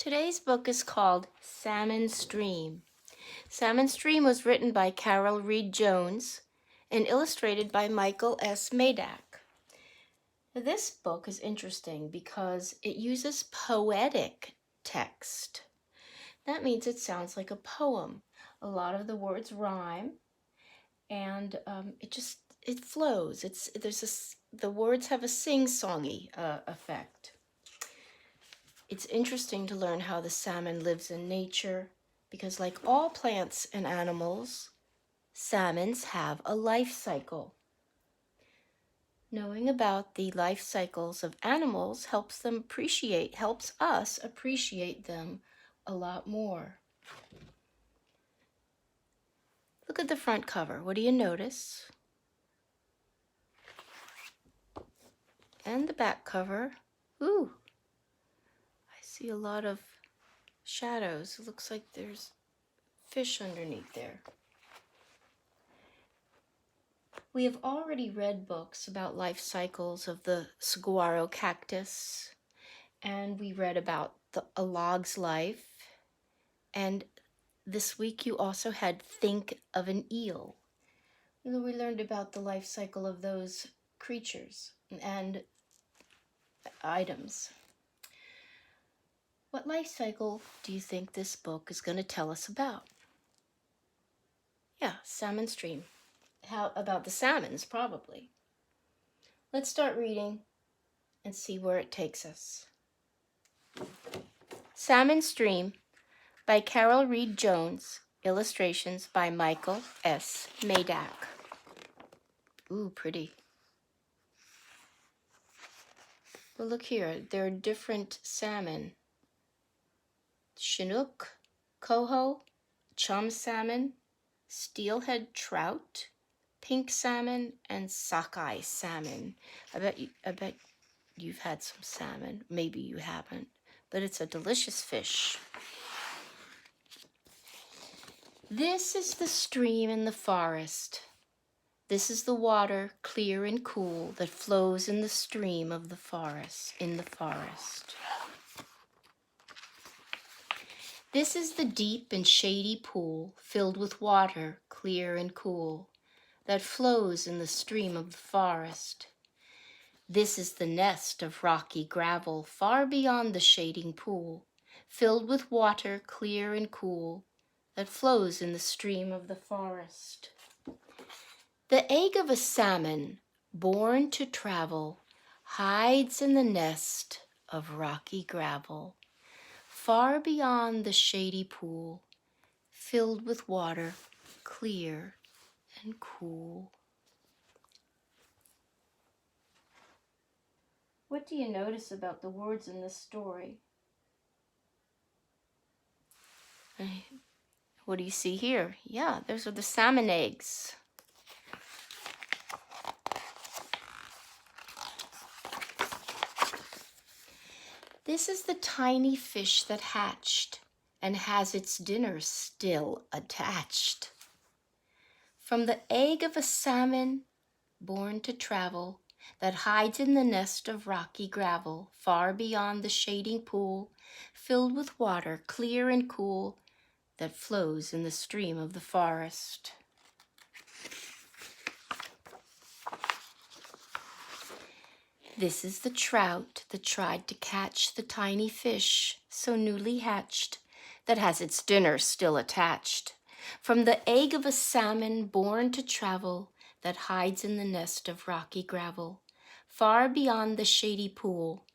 Today's book is called Salmon Stream. Salmon Stream was written by Carol Reed Jones and illustrated by Michael S. Madak. This book is interesting because it uses poetic text. That means it sounds like a poem. A lot of the words rhyme, and it flows. The words have a sing-songy effect. It's interesting to learn how the salmon lives in nature because, like all plants and animals, salmons have a life cycle. Knowing about the life cycles of animals helps us appreciate them a lot more. Look at the front cover. What do you notice? And the back cover. Ooh, I see a lot of shadows. It looks like there's fish underneath there. We have already read books about life cycles of the saguaro cactus, and we read about the alog's life, and this week you also had Think of an Eel. We learned about the life cycle of those creatures and items. What life cycle do you think this book is going to tell us about? Yeah, salmon stream. How about the salmons, probably. Let's start reading and see where it takes us. Salmon Stream by Carol Reed Jones, illustrations by Michael S. Madak. Ooh, pretty. Well, look here, there are different salmon. Chinook, coho, chum salmon, steelhead trout, pink salmon, and sockeye salmon. I bet you've had some salmon. Maybe you haven't, but it's a delicious fish. This is the stream in the forest. This is the water, clear and cool, that flows in the stream of the forest, This is the deep and shady pool, filled with water, clear and cool, that flows in the stream of the forest. This is the nest of rocky gravel, far beyond the shading pool, filled with water, clear and cool, that flows in the stream of the forest. The egg of a salmon, born to travel, hides in the nest of rocky gravel, far beyond the shady pool, filled with water, clear and cool. What do you notice about the words in this story? What do you see here? Yeah, those are the salmon eggs. This is the tiny fish that hatched and has its dinner still attached. From the egg of a salmon born to travel, that hides in the nest of rocky gravel, far beyond the shading pool, filled with water, clear and cool, that flows in the stream of the forest. This is the trout that tried to catch the tiny fish so newly hatched, that has its dinner still attached. From the egg of a salmon born to travel, that hides in the nest of rocky gravel, far beyond the shady pool,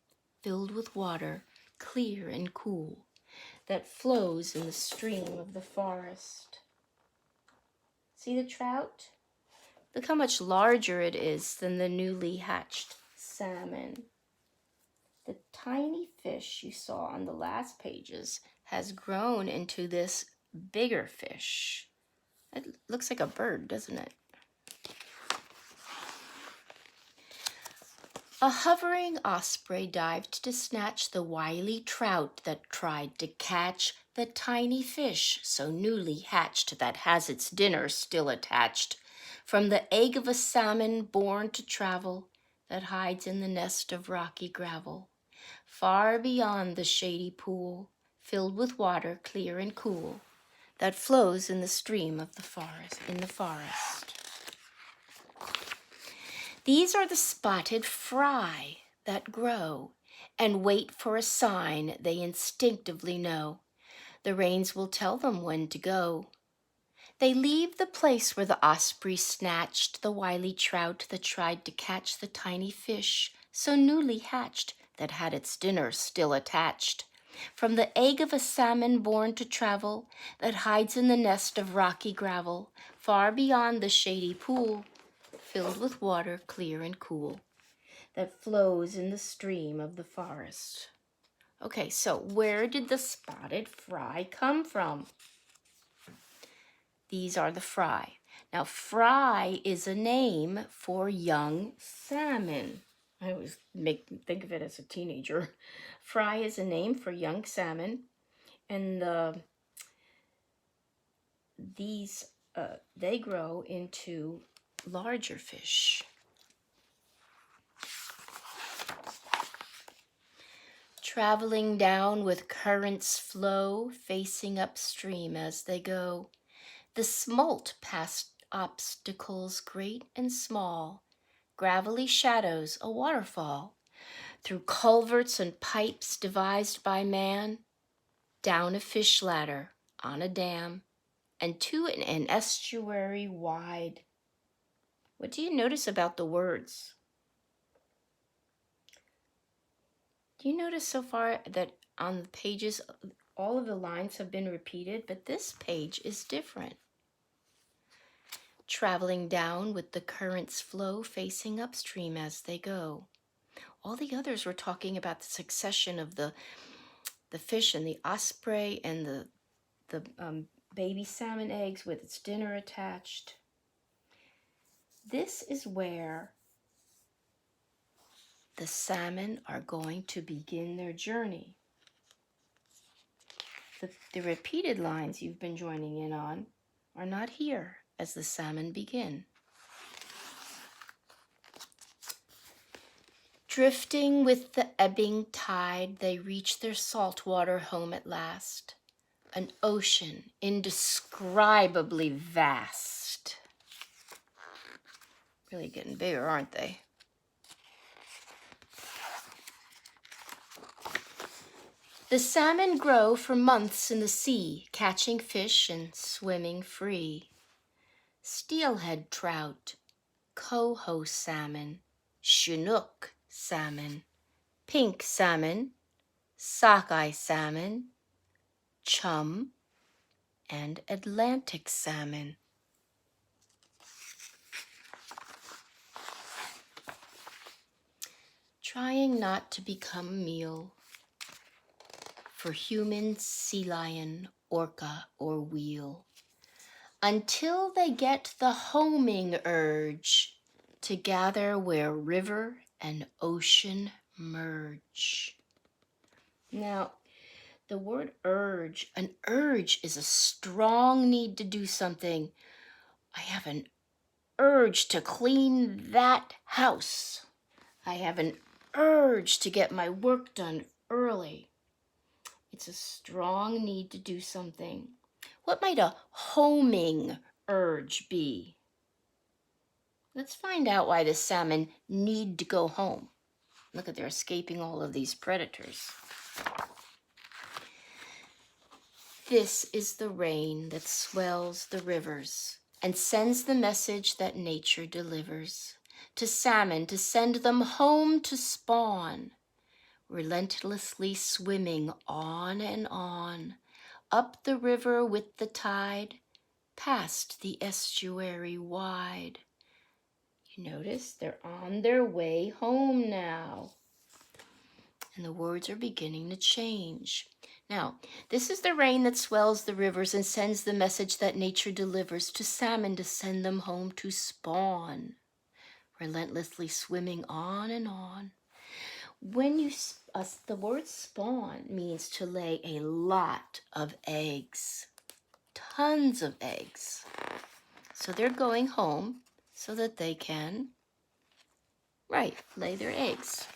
filled with water, clear and cool, that flows in the stream of the forest. See the trout? Look how much larger it is than the newly hatched salmon. The tiny fish you saw on the last pages has grown into this bigger fish. It looks like a bird, doesn't it? A hovering osprey dived to snatch the wily trout that tried to catch the tiny fish so newly hatched, that has its dinner still attached. From the egg of a salmon born to travel, that hides in the nest of rocky gravel, far beyond the shady pool, filled with water clear and cool, that flows in the stream of the forest, in the forest. These are the spotted fry that grow and wait for a sign they instinctively know. The rains will tell them when to go. They leave the place where the osprey snatched the wily trout that tried to catch the tiny fish so newly hatched that had its dinner still attached. From the egg of a salmon born to travel that hides in the nest of rocky gravel, far beyond the shady pool, filled with water clear and cool, that flows in the stream of the forest. Okay, so where did the spotted fry come from? These are the fry. Now, fry is a name for young salmon. I always think of it as a teenager. Fry is a name for young salmon, and they grow into larger fish. Traveling down with current's flow, facing upstream as they go. The smolt past obstacles great and small, gravelly shadows a waterfall, through culverts and pipes devised by man, down a fish ladder, on a dam, and to an estuary wide. What do you notice about the words? Do you notice so far that on the pages, all of the lines have been repeated, but this page is different? Traveling down with the current's flow, facing upstream as they go. All the others were talking about the succession of the fish and the osprey and the baby salmon eggs with its dinner attached. This is where the salmon are going to begin their journey. The repeated lines you've been joining in on are not here as the salmon begin. Drifting with the ebbing tide, they reach their saltwater home at last, an ocean indescribably vast. Really getting bigger, aren't they? The salmon grow for months in the sea, catching fish and swimming free. Steelhead trout, coho salmon, chinook salmon, pink salmon, sockeye salmon, chum, and Atlantic salmon. Trying not to become meal for human, sea lion, orca, or wheel, until they get the homing urge to gather where river and ocean merge. Now, the word urge, an urge is a strong need to do something. I have an urge to clean that house. I have an urge to get my work done early. It's a strong need to do something. What might a homing urge be? Let's find out why the salmon need to go home. Look at, they're escaping all of these predators. This is the rain that swells the rivers and sends the message that nature delivers to salmon to send them home to spawn, relentlessly swimming on and on, up the river with the tide, past the estuary wide. You notice they're on their way home now. And the words are beginning to change. Now, this is the rain that swells the rivers and sends the message that nature delivers to salmon to send them home to spawn, relentlessly swimming on and on. When the word spawn means to lay a lot of eggs, tons of eggs. So they're going home so that they can, lay their eggs.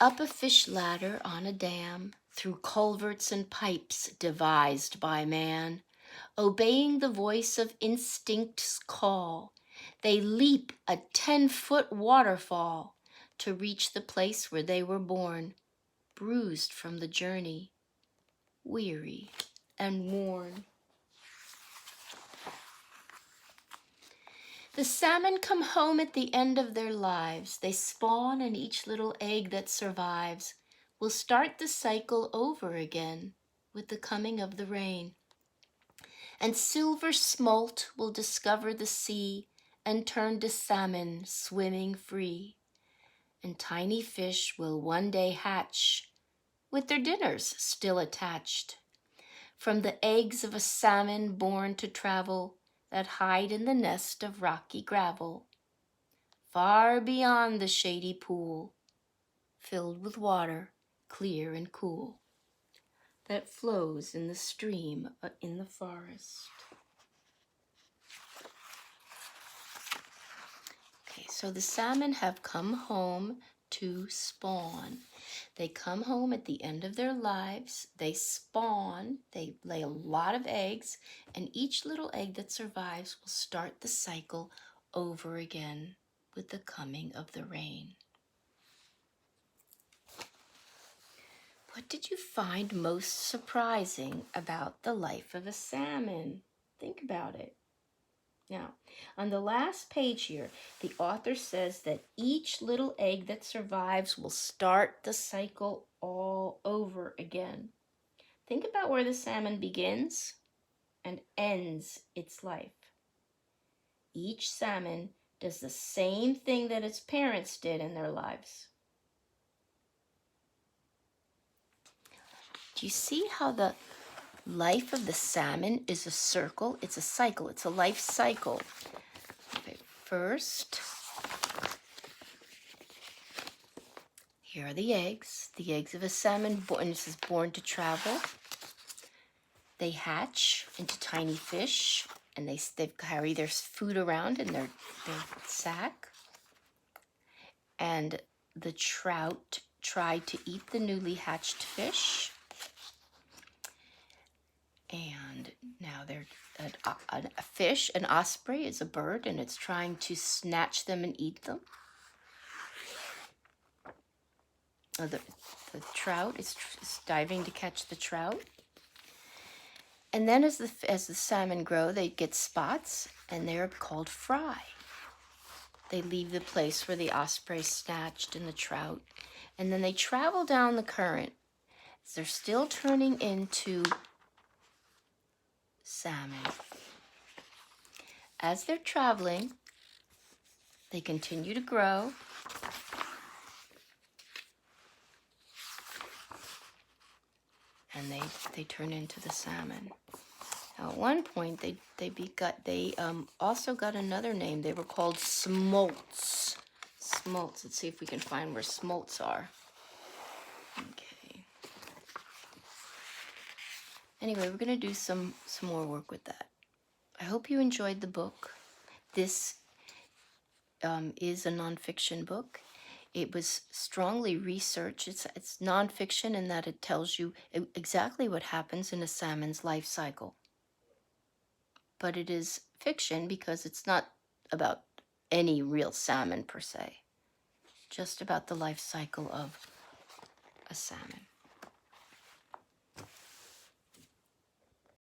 Up a fish ladder on a dam, through culverts and pipes devised by man, obeying the voice of instinct's call, they leap a 10-foot waterfall to reach the place where they were born, bruised from the journey, weary and worn. The salmon come home at the end of their lives. They spawn, and each little egg that survives will start the cycle over again with the coming of the rain. And silver smolt will discover the sea and turn to salmon swimming free. And tiny fish will one day hatch with their dinners still attached from the eggs of a salmon born to travel that hide in the nest of rocky gravel, far beyond the shady pool, filled with water clear and cool, that flows in the stream in the forest. Okay, so the salmon have come home to spawn. They come home at the end of their lives. They spawn. They lay a lot of eggs, and each little egg that survives will start the cycle over again with the coming of the rain. What did you find most surprising about the life of a salmon? Think about it. Now, on the last page here, the author says that each little egg that survives will start the cycle all over again. Think about where the salmon begins and ends its life. Each salmon does the same thing that its parents did in their lives. Do you see how the life of the salmon is a circle? It's a cycle. It's a life cycle. Okay, first, here are the eggs of a salmon born. This is born to travel. They hatch into tiny fish, and they carry their food around in their sack. And the trout try to eat the newly hatched fish. And now they're a fish, an osprey is a bird, and it's trying to snatch them and eat them. The trout is diving to catch the trout. And then as the salmon grow, they get spots, and they're called fry. They leave the place where the osprey snatched and the trout, and then they travel down the current. They're still turning into salmon. As they're traveling, they continue to grow. And they turn into the salmon. Now, at one point, they also got another name. They were called smolts. Smolts. Let's see if we can find where smolts are. Okay. Anyway, we're going to do some more work with that. I hope you enjoyed the book. This is a nonfiction book. It was strongly researched. It's nonfiction in that it tells you exactly what happens in a salmon's life cycle. But it is fiction because it's not about any real salmon per se, just about the life cycle of a salmon.